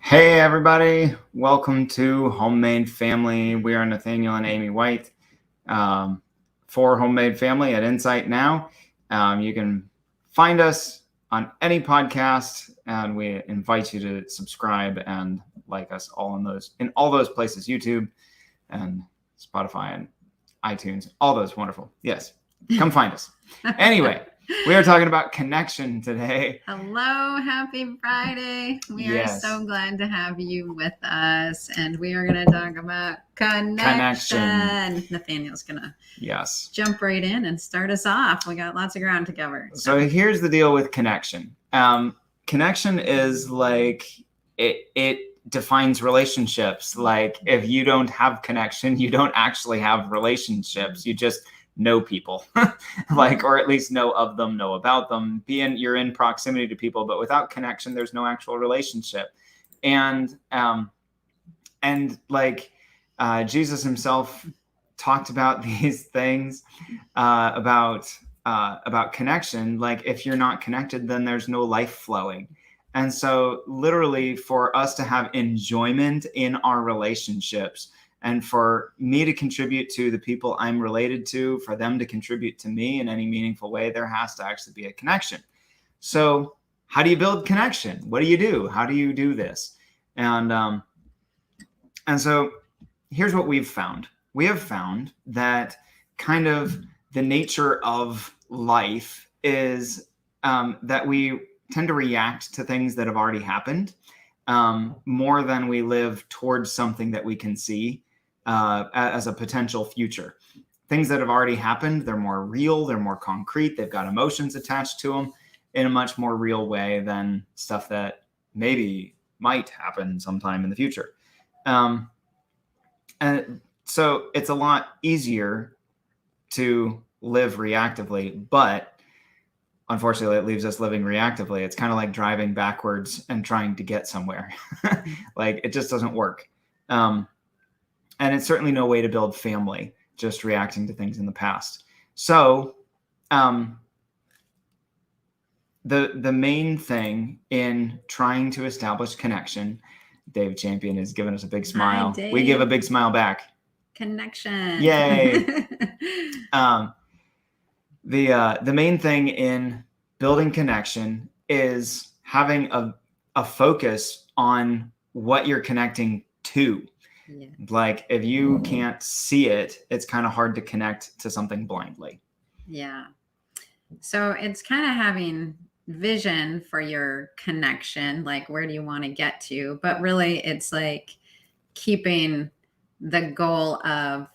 Hey everybody, welcome to Homemade Family. We are Nathaniel and Amy White for Homemade Family at Insight Now. You can find us on any podcast, and we invite you to subscribe and like us in all those places, YouTube and Spotify and iTunes, all those wonderful. Yes, come find us. Anyway. We are talking about connection today. Hello, happy Friday. We are so glad to have you with us. And we are going to talk about connection. Nathaniel's going to jump right in and start us off. We got lots of ground to cover. So here's the deal with connection. Connection is like, it defines relationships. Like if you don't have connection, you don't actually have relationships. You just know people, or at least know of them, know about them. You're in proximity to people, but without connection, there's no actual relationship. And Jesus himself talked about these things about connection. Like if you're not connected, then there's no life flowing. And so literally for us to have enjoyment in our relationships, and for me to contribute to the people I'm related to, for them to contribute to me in any meaningful way, there has to actually be a connection. So how do you build connection? What do you do? How do you do this? And so here's what we've found. We have found that kind of the nature of life is that we tend to react to things that have already happened more than we live towards something that we can see as a potential future. Things that have already happened, they're more real, they're more concrete, they've got emotions attached to them in a much more real way than stuff that maybe might happen sometime in the future. And so it's a lot easier to live reactively, but unfortunately, it leaves us living reactively. It's kind of like driving backwards and trying to get somewhere. Like it just doesn't work. And it's certainly no way to build family, just reacting to things in the past. So the main thing in trying to establish connection, Dave Champion has given us a big smile. Hi, we give a big smile back. Connection. Yay. The main thing in building connection is having a focus on what you're connecting to. Yeah. Like if you can't see it, it's kind of hard to connect to something blindly. Yeah. So it's kind of having vision for your connection, like where do you want to get to? But really it's like keeping the goal of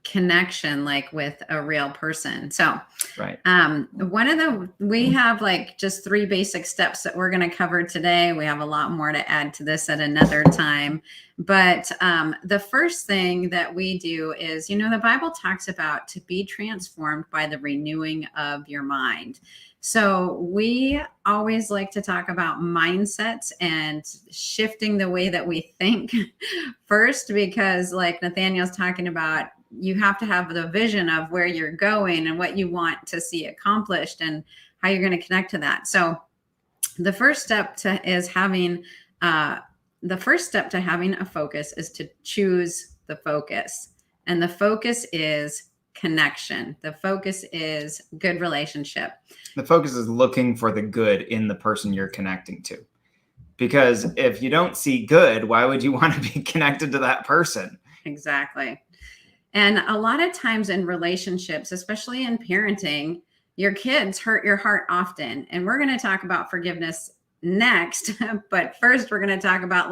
connection like with a real person. So right. We have like just 3 basic steps that we're going to cover today. We have a lot more to add to this at another time. But the first thing that we do is, the Bible talks about to be transformed by the renewing of your mind. So we always like to talk about mindsets and shifting the way that we think first, because like Nathaniel's talking about, you have to have the vision of where you're going and what you want to see accomplished and how you're going to connect to that. So the first step to having a focus is to choose the focus. And the focus is connection. The focus is good relationship. The focus is looking for the good in the person you're connecting to. Because if you don't see good, why would you want to be connected to that person? Exactly. And a lot of times in relationships, especially in parenting, your kids hurt your heart often. And we're going to talk about forgiveness next. But first, we're going to talk about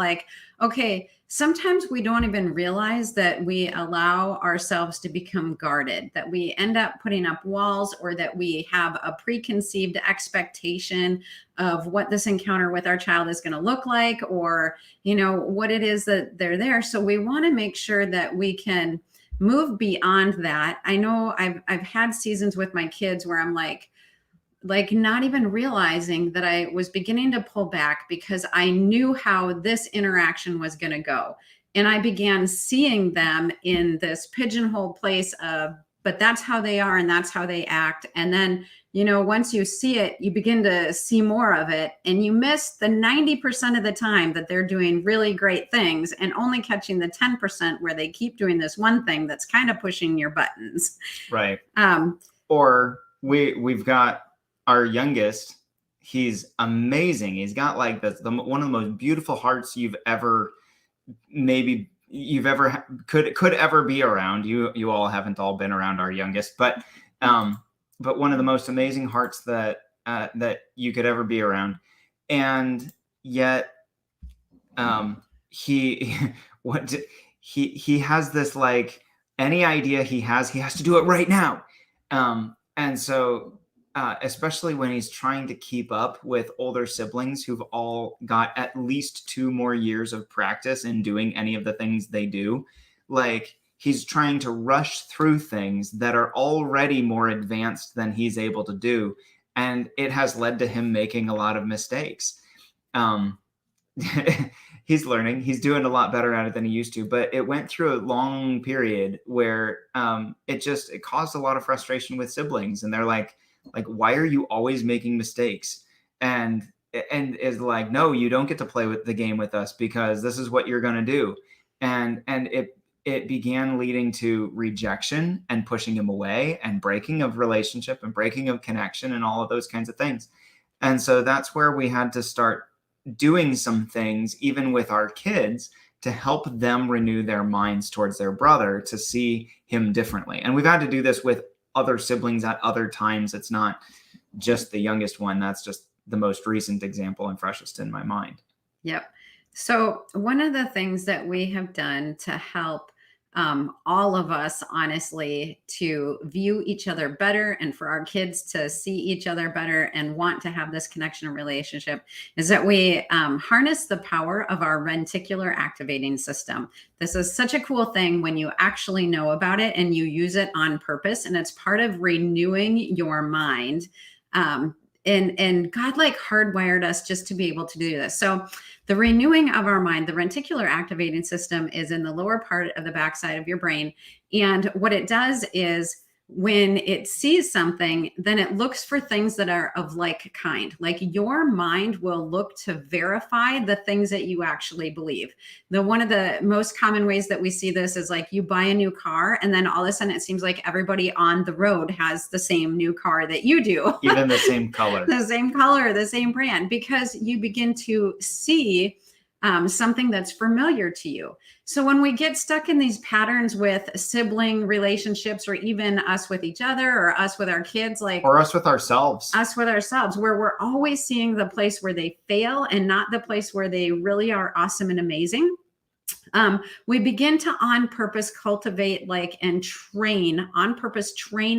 sometimes we don't even realize that we allow ourselves to become guarded, that we end up putting up walls, or that we have a preconceived expectation of what this encounter with our child is going to look like, or, what it is that they're there. So we want to make sure that we can move beyond that. I know I've had seasons with my kids where I'm like not even realizing that I was beginning to pull back because I knew how this interaction was going to go. And I began seeing them in this pigeonhole place of but that's how they are and that's how they act. And then, once you see it, you begin to see more of it, and you miss the 90% of the time that they're doing really great things and only catching the 10% where they keep doing this one thing that's kind of pushing your buttons. Right. Or we've got our youngest. He's amazing. He's got like one of the most beautiful hearts you've ever could ever be around. You all haven't all been around our youngest, but one of the most amazing hearts that you could ever be around. And yet he has this, like, any idea he has to do it right now. And so especially when he's trying to keep up with older siblings who've all got at least 2 more years of practice in doing any of the things they do, like, he's trying to rush through things that are already more advanced than he's able to do. And it has led to him making a lot of mistakes. He's learning. He's doing a lot better at it than he used to, but it went through a long period where it caused a lot of frustration with siblings. And they're like, why are you always making mistakes? And is like, no, you don't get to play with the game with us because this is what you're going to do. And it began leading to rejection and pushing him away and breaking of relationship and breaking of connection and all of those kinds of things. And so that's where we had to start doing some things, even with our kids, to help them renew their minds towards their brother, to see him differently. And we've had to do this with other siblings at other times. It's not just the youngest one. That's just the most recent example and freshest in my mind. Yep. So one of the things that we have done to help all of us, honestly, to view each other better and for our kids to see each other better and want to have this connection and relationship is that we harness the power of our reticular activating system. This is such a cool thing when you actually know about it and you use it on purpose, and it's part of renewing your mind. And God, like, hardwired us just to be able to do this. So the renewing of our mind, the reticular activating system, is in the lower part of the backside of your brain. And what it does is when it sees something, then it looks for things that are of like kind. Like, your mind will look to verify the things that you actually believe. One of the most common ways that we see this is, like, you buy a new car and then all of a sudden it seems like everybody on the road has the same new car that you do. Even the same color. The same color, the same brand, because you begin to see something that's familiar to you. So when we get stuck in these patterns with sibling relationships, or even us with each other, or us with our kids, or us with ourselves, where we're always seeing the place where they fail and not the place where they really are awesome and amazing, we begin to on purpose cultivate and train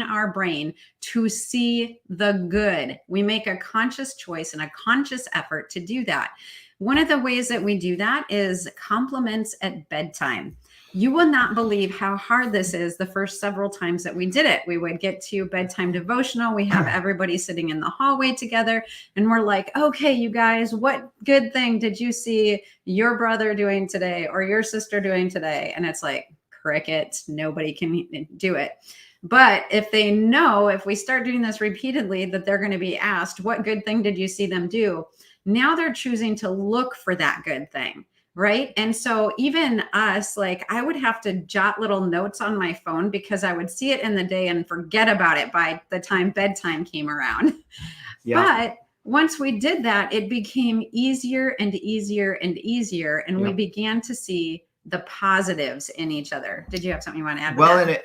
our brain to see the good. We make a conscious choice and a conscious effort to do that. One of the ways that we do that is compliments at bedtime. You will not believe how hard this is the first several times that we did it. We would get to bedtime devotional. We have everybody sitting in the hallway together, and we're like, okay, you guys, what good thing did you see your brother doing today or your sister doing today? And it's like, crickets, nobody can do it. But if we start doing this repeatedly, that they're going to be asked, what good thing did you see them do? Now they're choosing to look for that good thing, right? And so even us, I would have to jot little notes on my phone because I would see it in the day and forget about it by the time bedtime came around. Yeah. But once we did that, it became easier and easier and easier, and we began to see the positives in each other. Did you have something you want to add? Well,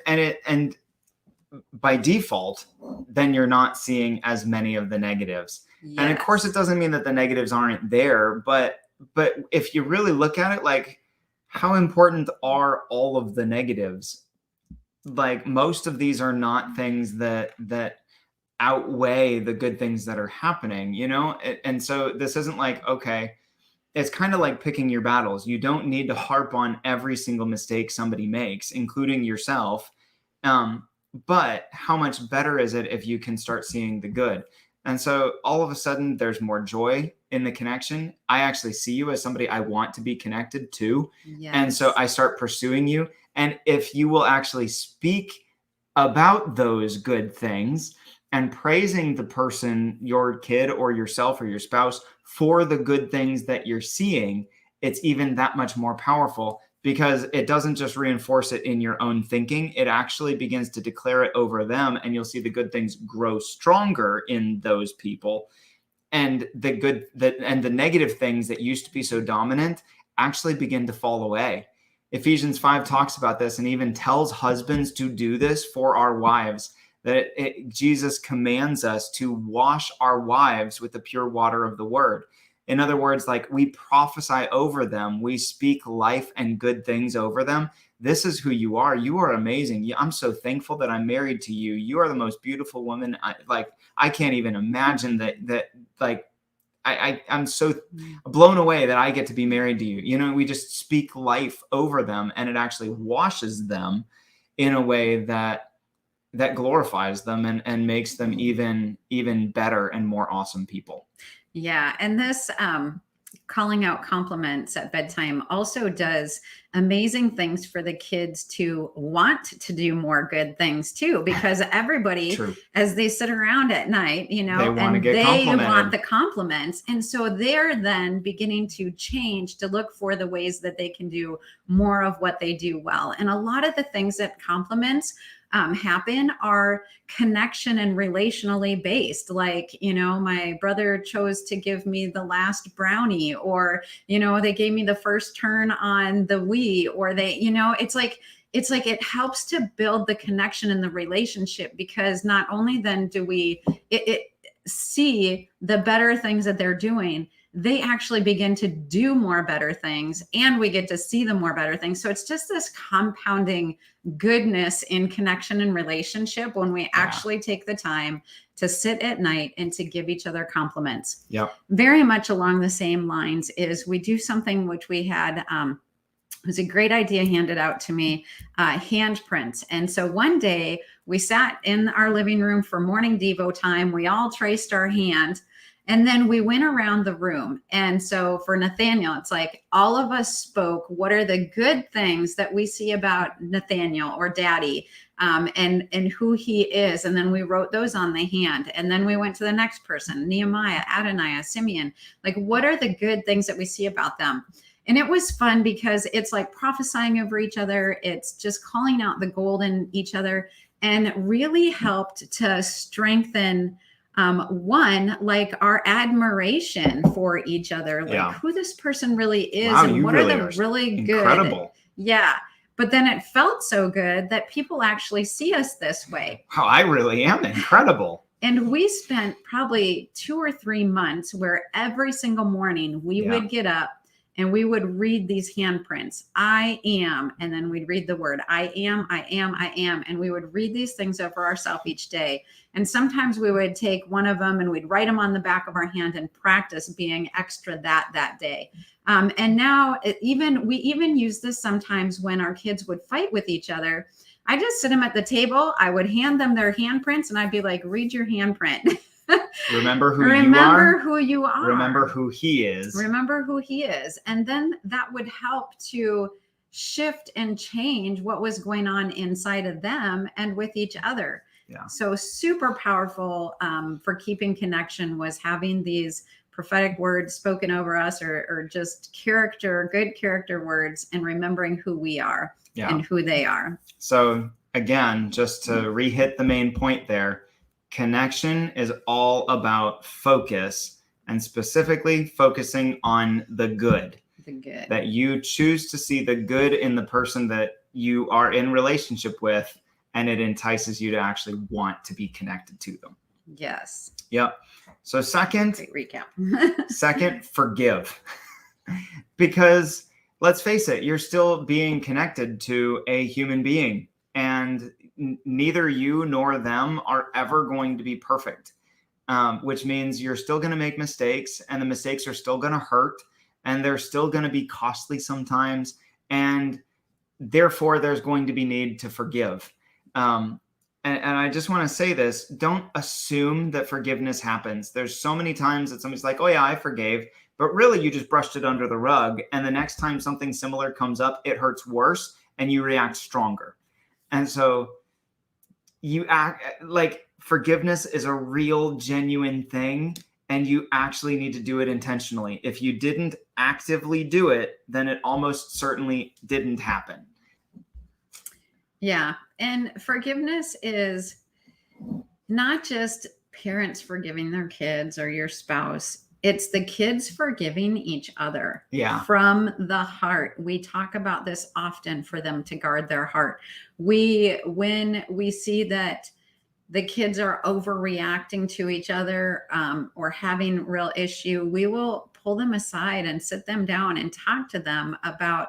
and by default, then you're not seeing as many of the negatives. Yes. And of course, it doesn't mean that the negatives aren't there, but if you really look at it, how important are all of the negatives? Most of these are not things that outweigh the good things that are happening, And so this isn't okay, it's kind of like picking your battles. You don't need to harp on every single mistake somebody makes, including yourself. But how much better is it if you can start seeing the good? And so all of a sudden there's more joy in the connection. I actually see you as somebody I want to be connected to. Yes. And so I start pursuing you. And if you will actually speak about those good things and praising the person, your kid or yourself or your spouse, for the good things that you're seeing, it's even that much more powerful, because it doesn't just reinforce it in your own thinking. It actually begins to declare it over them, and you'll see the good things grow stronger in those people. And the negative things that used to be so dominant actually begin to fall away. Ephesians 5 talks about this and even tells husbands to do this for our wives, that Jesus commands us to wash our wives with the pure water of the word. In other words, like, we prophesy over them, we speak life and good things over them. This is who you are. You are amazing. I'm so thankful that I'm married to you. You are the most beautiful woman. I can't even imagine that like, I'm so blown away that I get to be married to you. You know, we just speak life over them, and it actually washes them in a way that glorifies them and makes them even better and more awesome people. Yeah. And this calling out compliments at bedtime also does amazing things for the kids to want to do more good things too, because everybody, True. as they sit around at night, you know, They want to and get they complimented. want the compliments. And so they're then beginning to change to look for the ways that they can do more of what they do well. And a lot of the things that compliments happen are connection and relationally based. Like, you know, my brother chose to give me the last brownie, or, you know, they gave me the first turn on the Wii, or they, you know, it's like it helps to build the connection in the relationship, because not only then do we see the better things that they're doing, they actually begin to do more better things, and we get to see the more better things. So it's just this compounding goodness in connection and relationship when we actually take the time to sit at night and to give each other compliments. Yeah. Very much along the same lines is we do something which we had, it was a great idea handed out to me, handprints. And so one day we sat in our living room for morning Devo time. We all traced our hand, and then we went around the room. And so for Nathaniel, it's like all of us spoke, what are the good things that we see about Nathaniel or Daddy, and who he is. And then we wrote those on the hand. And then we went to the next person, Nehemiah, Adoniah, Simeon. Like, what are the good things that we see about them? And it was fun because it's like prophesying over each other. It's just calling out the gold in each other, and really helped to strengthen one, like our admiration for each other, like who this person really is, wow, and what really are the really incredible. good. Yeah. But then it felt so good that people actually see us this way. Wow, I really am incredible. And we spent probably 2 or 3 months where every single morning we would get up and we would read these handprints. I am, and then we'd read the word I am, I am, I am. And we would read these things over ourselves each day. And sometimes we would take one of them and we'd write them on the back of our hand and practice being extra that day. And now we even use this sometimes when our kids would fight with each other. I just sit them at the table. I would hand them their handprints and I'd be like, read your handprint. Remember who you are. Remember who he is. Remember who he is. And then that would help to shift and change what was going on inside of them and with each other. Yeah. So super powerful for keeping connection was having these prophetic words spoken over us, or just good character words, and remembering who we are and who they are. So again, just to re-hit the main point there, connection is all about focus, and specifically focusing on the good. The good. That you choose to see the good in the person that you are in relationship with, and it entices you to actually want to be connected to them. Yes. Yep. So second, great recap. Second, forgive. Because let's face it, you're still being connected to a human being, and neither you nor them are ever going to be perfect, which means you're still going to make mistakes, and the mistakes are still going to hurt, and they're still going to be costly sometimes, and therefore there's going to be need to forgive. And I just want to say this, don't assume that forgiveness happens. There's so many times that somebody's like, oh yeah, I forgave, but really you just brushed it under the rug. And the next time something similar comes up, it hurts worse and you react stronger. And so you act like forgiveness is a real, genuine thing, and you actually need to do it intentionally. If you didn't actively do it, then it almost certainly didn't happen. Yeah. And forgiveness is not just parents forgiving their kids or your spouse. It's the kids forgiving each other from the heart. We talk about this often, for them to guard their heart. When we see that the kids are overreacting to each other, or having real issue, we will pull them aside and sit them down and talk to them about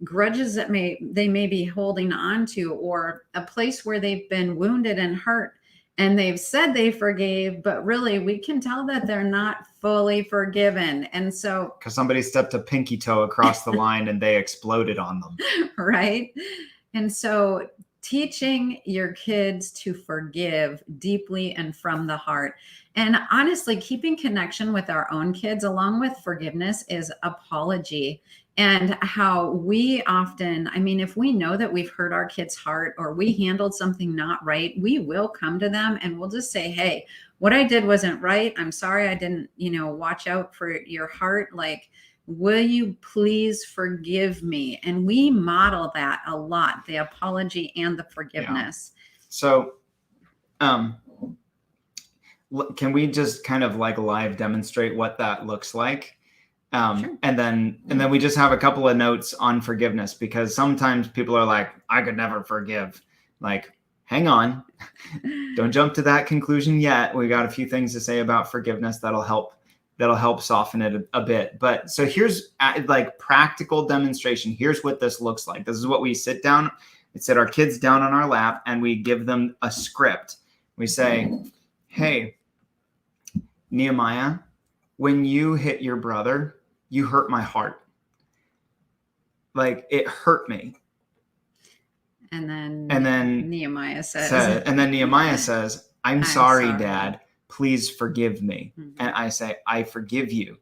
grudges that they may be holding on to, or a place where they've been wounded and hurt, and they've said they forgave, but really we can tell that they're not fully forgiven. And so, because somebody stepped a pinky toe across the line and they exploded on them. Right. And so teaching your kids to forgive deeply and from the heart. And honestly, keeping connection with our own kids along with forgiveness is apology. And how we often, I mean, if we know that we've hurt our kid's heart, or we handled something not right, we will come to them and we'll just say, hey, what I did wasn't right. I'm sorry I didn't, watch out for your heart. Like, will you please forgive me? And we model that a lot, the apology and the forgiveness. Yeah. So, can we just kind of like live demonstrate what that looks like? Sure. And then we just have a couple of notes on forgiveness, because sometimes people are like, I could never forgive. Like, hang on, don't jump to that conclusion yet. We got a few things to say about forgiveness that'll help soften it a bit. But so here's like practical demonstration. Here's what this looks like. This is what we sit our kids down on our lap, and we give them a script. We say, hey, Nehemiah, when you hit your brother, you hurt my heart. Like, it hurt me. And then Nehemiah says, I'm sorry, Dad. Please forgive me. Mm-hmm. And I say, I forgive you.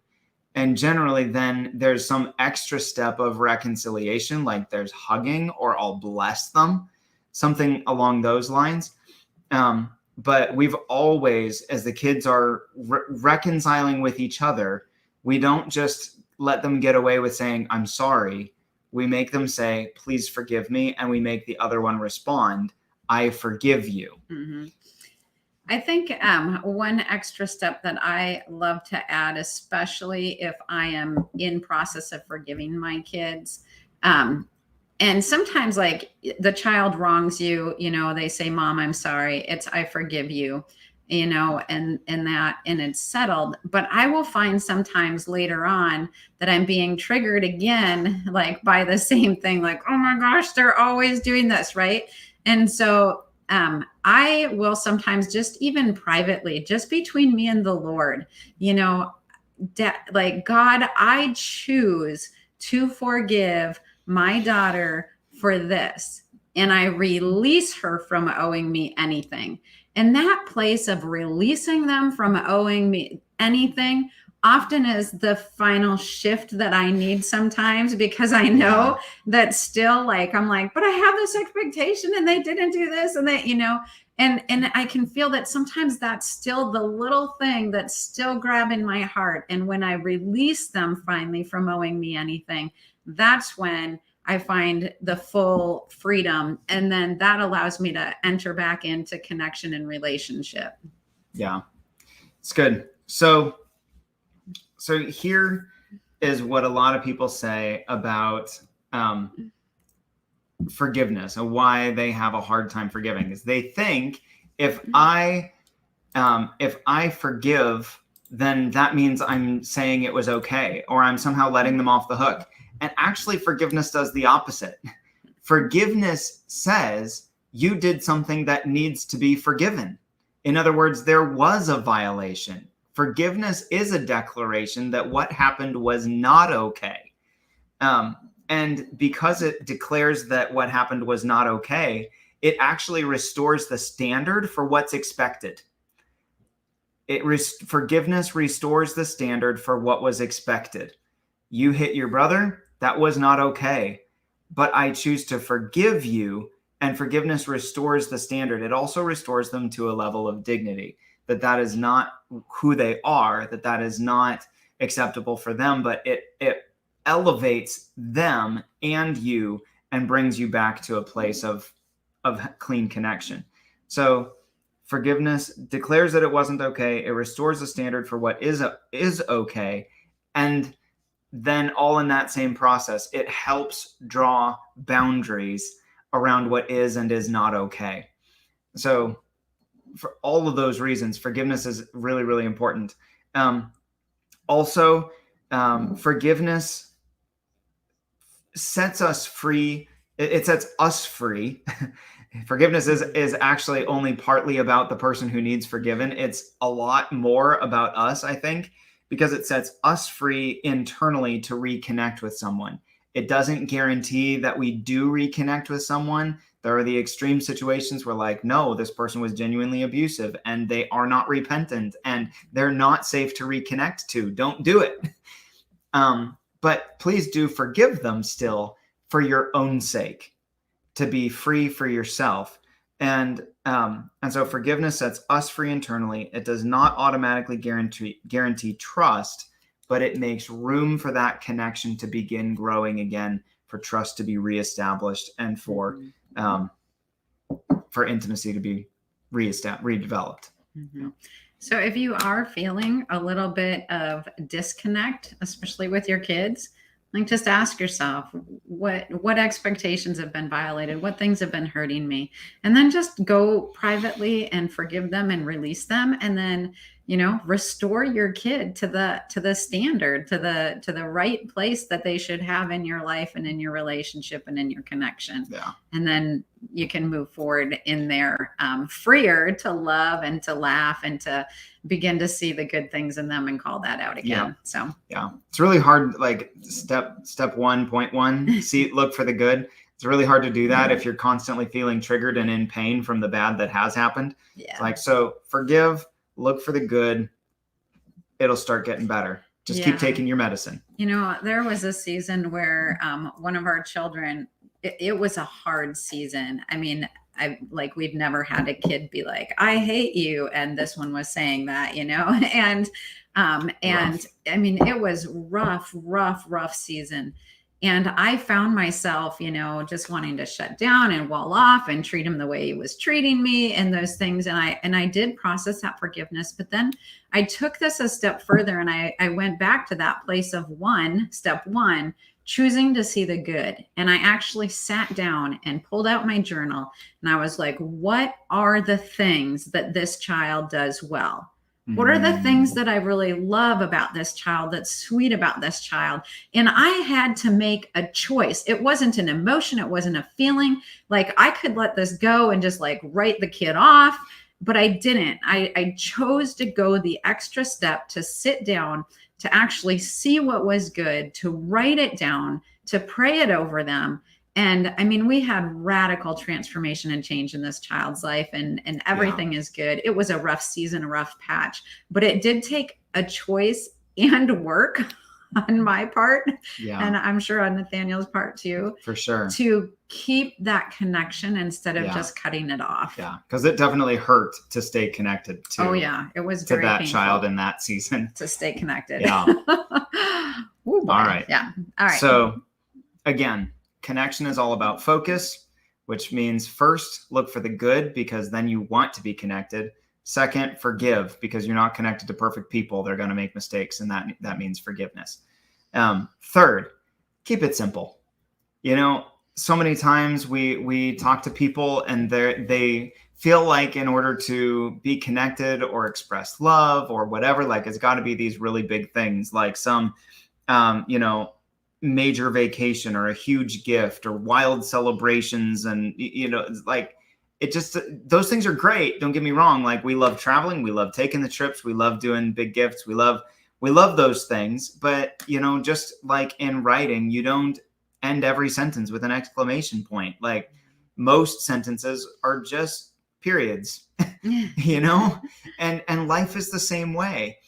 And generally then there's some extra step of reconciliation, like there's hugging, or I'll bless them, something along those lines. But we've always, as the kids are reconciling with each other, we don't just let them get away with saying, I'm sorry. We make them say, please forgive me. And we make the other one respond, I forgive you. Mm-hmm. I think one extra step that I love to add, especially if I am in process of forgiving my kids, and sometimes like the child wrongs you, they say, Mom, I'm sorry. It's, I forgive you, and it's settled. But I will find sometimes later on that I'm being triggered again, like by the same thing, like, oh my gosh, they're always doing this. Right. And so I will sometimes, just even privately, just between me and the Lord, like, God, I choose to forgive my daughter for this, and I release her from owing me anything. And that place of releasing them from owing me anything often is the final shift that I need sometimes, because I know that still, like, I'm like, but I have this expectation and they didn't do this, and they, and I can feel that sometimes that's still the little thing that's still grabbing my heart. And when I release them finally from owing me anything, that's when I find the full freedom. And then that allows me to enter back into connection and relationship. Yeah, it's good. So here is what a lot of people say about forgiveness and why they have a hard time forgiving, is they think if I forgive, then that means I'm saying it was okay, or I'm somehow letting them off the hook. And actually, forgiveness does the opposite. Forgiveness says you did something that needs to be forgiven. In other words, there was a violation. Forgiveness is a declaration that what happened was not okay. And because it declares that what happened was not okay, it actually restores the standard for what's expected. Forgiveness restores the standard for what was expected. You hit your brother, that was not okay. But I choose to forgive you, And forgiveness restores the standard. It also restores them to a level of dignity, that is not who they are, that is not acceptable for them, but it elevates them and you and brings you back to a place of clean connection. So forgiveness declares that it wasn't okay. It restores the standard for what is okay. And then all in that same process, it helps draw boundaries around what is and is not okay. So for all of those reasons, forgiveness is really, really important. Also, forgiveness sets us free. It sets us free. Forgiveness is actually only partly about the person who needs forgiven. It's a lot more about us, I think, because it sets us free internally to reconnect with someone. It doesn't guarantee that we do reconnect with someone. There are the extreme situations where, like, no, this person was genuinely abusive and they are not repentant and they're not safe to reconnect to. Don't do it. But please do forgive them still for your own sake, to be free for yourself. And so forgiveness sets us free internally. It does not automatically guarantee trust, but it makes room for that connection to begin growing again, for trust to be reestablished, and for intimacy to be redeveloped. Mm-hmm. So if you are feeling a little bit of disconnect, especially with your kids, like, just ask yourself, what expectations have been violated? What things have been hurting me? And then just go privately and forgive them and release them. And then, restore your kid to the standard, to the right place that they should have in your life and in your relationship and in your connection. Yeah. And then you can move forward in there, freer to love and to laugh and to begin to see the good things in them and call that out again. Yeah. So yeah, it's really hard. Like step 1.1, look for the good. It's really hard to do that if you're constantly feeling triggered and in pain from the bad that has happened. Yeah. It's like, so forgive, look for the good. It'll start getting better. Just keep taking your medicine. There was a season where one of our children, it was a hard season. I mean, we've never had a kid be like, I hate you. And this one was saying that, and I mean, it was rough season. And I found myself, just wanting to shut down and wall off and treat him the way he was treating me and those things. And I did process that forgiveness, but then I took this a step further and I went back to that place of step one, choosing to see the good. And I actually sat down and pulled out my journal and I was like, what are the things that this child does well? What are the things that I really love about this child, that's sweet about this child? And I had to make a choice. It wasn't an emotion. It wasn't a feeling. Like, I could let this go and just write the kid off, but I didn't. I chose to go the extra step, to sit down, to actually see what was good, to write it down, to pray it over them. And I mean, we had radical transformation and change in this child's life, and everything is good. It was a rough season, a rough patch, but it did take a choice and work on my part. Yeah. And I'm sure on Nathaniel's part too. For sure. To keep that connection instead of just cutting it off. Yeah. Because it definitely hurt to stay connected to. Oh yeah. It was to very that painful child in that season. to stay connected. Yeah. Ooh, all right. Yeah. All right. So again, connection is all about focus, which means first, look for the good, because then you want to be connected. Second, forgive, because you're not connected to perfect people. They're going to make mistakes, and that means forgiveness. Third, keep it simple. So many times we talk to people and they feel like in order to be connected or express love or whatever, it's got to be these really big things, like some, major vacation or a huge gift or wild celebrations. And, it's like, it just, those things are great. Don't get me wrong. We love traveling. We love taking the trips. We love doing big gifts. We love those things. But, just like in writing, you don't end every sentence with an exclamation point. Most sentences are just periods, and life is the same way.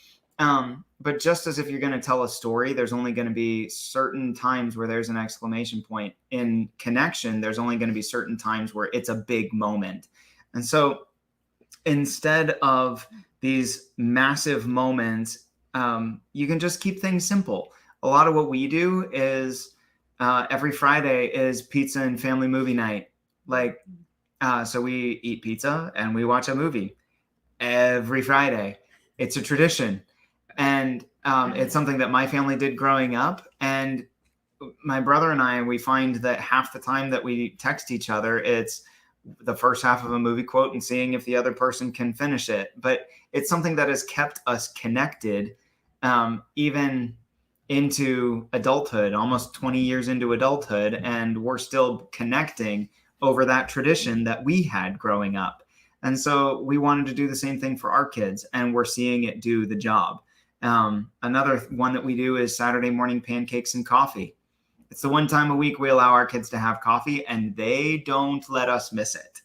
But just as if you're going to tell a story, there's only going to be certain times where there's an exclamation point. In connection, there's only going to be certain times where it's a big moment. And so instead of these massive moments, you can just keep things simple. A lot of what we do is every Friday is pizza and family movie night. So we eat pizza and we watch a movie every Friday. It's a tradition. And it's something that my family did growing up. And my brother and I, we find that half the time that we text each other, it's the first half of a movie quote and seeing if the other person can finish it. But it's something that has kept us connected even into adulthood, almost 20 years into adulthood. And we're still connecting over that tradition that we had growing up. And so we wanted to do the same thing for our kids, and we're seeing it do the job. Another one that we do is Saturday morning pancakes and coffee. It's the one time a week we allow our kids to have coffee, and they don't let us miss it.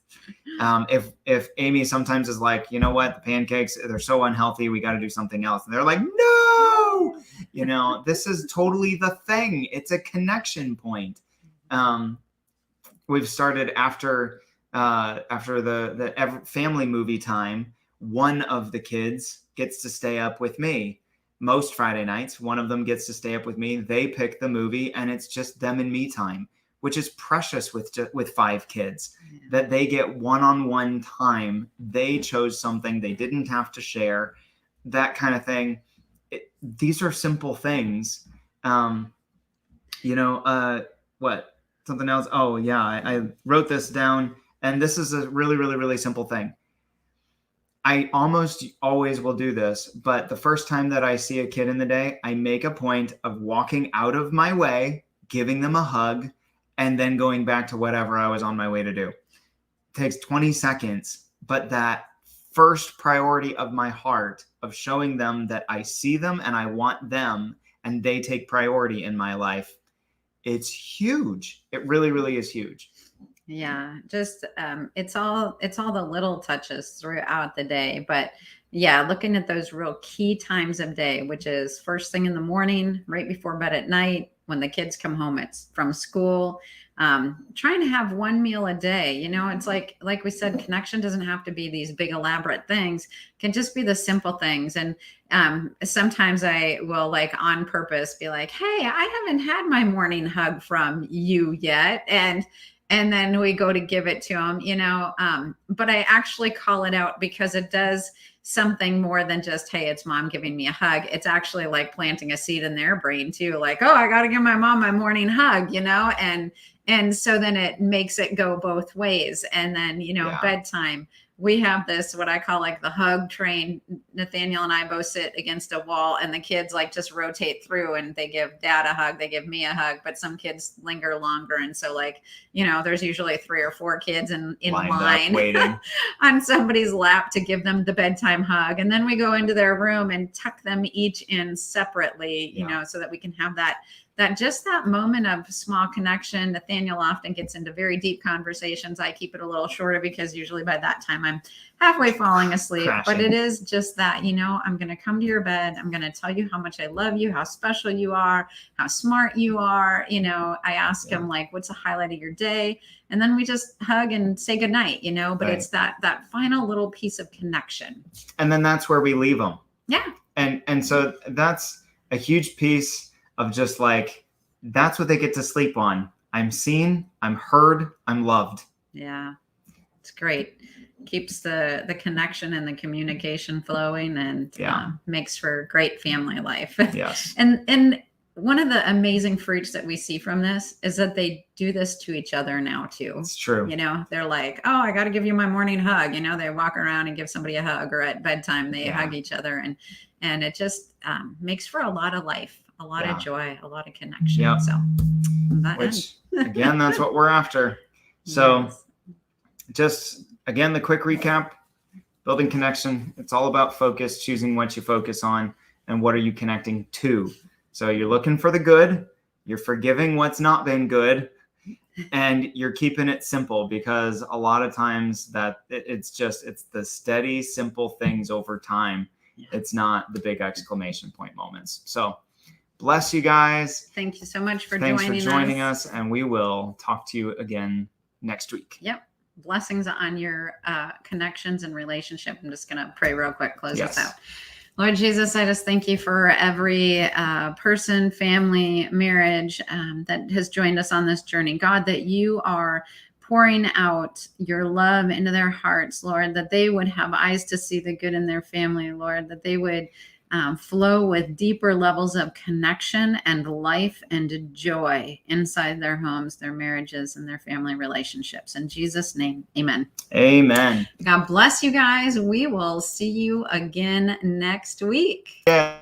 If Amy sometimes is like, you know what, the pancakes, they're so unhealthy, we got to do something else. And they're like, no, this is totally the thing. It's a connection point. We've started after the family movie time, one of the kids gets to stay up with me. Most Friday nights, one of them gets to stay up with me. They pick the movie, and it's just them and me time, which is precious with 5 kids, that they get one-on-one time. They chose something. They didn't have to share, that kind of thing. These are simple things. What? Something else? Oh, yeah, I wrote this down, and this is a really, really, really simple thing. I almost always will do this, but the first time that I see a kid in the day, I make a point of walking out of my way, giving them a hug, and then going back to whatever I was on my way to do. It takes 20 seconds, but that first priority of my heart of showing them that I see them and I want them and they take priority in my life, it's huge. It really, really is huge. Yeah, just it's all the little touches throughout the day. But yeah, looking at those real key times of day, which is first thing in the morning, right before bed at night, when the kids come home from school, trying to have one meal a day. It's like we said, connection doesn't have to be these big elaborate things. It can just be the simple things. And sometimes I will, like, on purpose be like, hey, I haven't had my morning hug from you yet. And then we go to give it to them, but I actually call it out because it does something more than just, hey, it's mom giving me a hug. It's actually like planting a seed in their brain too. Like, oh, I got to give my mom my morning hug, and so then it makes it go both ways. And then, bedtime, we have this, what I call like the hug train. Nathaniel and I both sit against a wall, and the kids like just rotate through, and they give dad a hug, they give me a hug, but some kids linger longer. And so, like, there's usually 3 or 4 kids in line waiting on somebody's lap to give them the bedtime hug. And then we go into their room and tuck them each in separately, so that we can have that moment of small connection. Nathaniel often gets into very deep conversations. I keep it a little shorter because usually by that time I'm halfway falling asleep. Crashing. But it is just that, I'm going to come to your bed. I'm going to tell you how much I love you, how special you are, how smart you are. I ask him, like, what's the highlight of your day? And then we just hug and say goodnight, but Right. It's that final little piece of connection. And then that's where we leave them. Yeah. And so that's a huge piece of just like, that's what they get to sleep on. I'm seen, I'm heard, I'm loved. Yeah, it's great. Keeps the connection and the communication flowing, and makes for great family life. Yes. And one of the amazing fruits that we see from this is that they do this to each other now too. It's true. They're like, oh, I got to give you my morning hug. They walk around and give somebody a hug, or at bedtime they hug each other, and it just makes for a lot of life, a lot of joy, a lot of connection. Yep. So again, that's what we're after. So just again, the quick recap: building connection. It's all about focus, choosing what you focus on and what are you connecting to. So you're looking for the good, you're forgiving what's not been good, and you're keeping it simple, because a lot of times that it's the steady, simple things over time. It's not the big exclamation point moments. So bless you guys. Thank you so much for Thanks joining for joining us. And we will talk to you again next week. Yep. Blessings on your connections and relationship. I'm just going to pray real quick, close us out. Lord Jesus, I just thank you for every person, family, marriage that has joined us on this journey. God, that you are pouring out your love into their hearts, Lord, that they would have eyes to see the good in their family, Lord, that they would flow with deeper levels of connection and life and joy inside their homes, their marriages, and their family relationships. In Jesus' name, amen. Amen. God bless you guys. We will see you again next week. Yeah.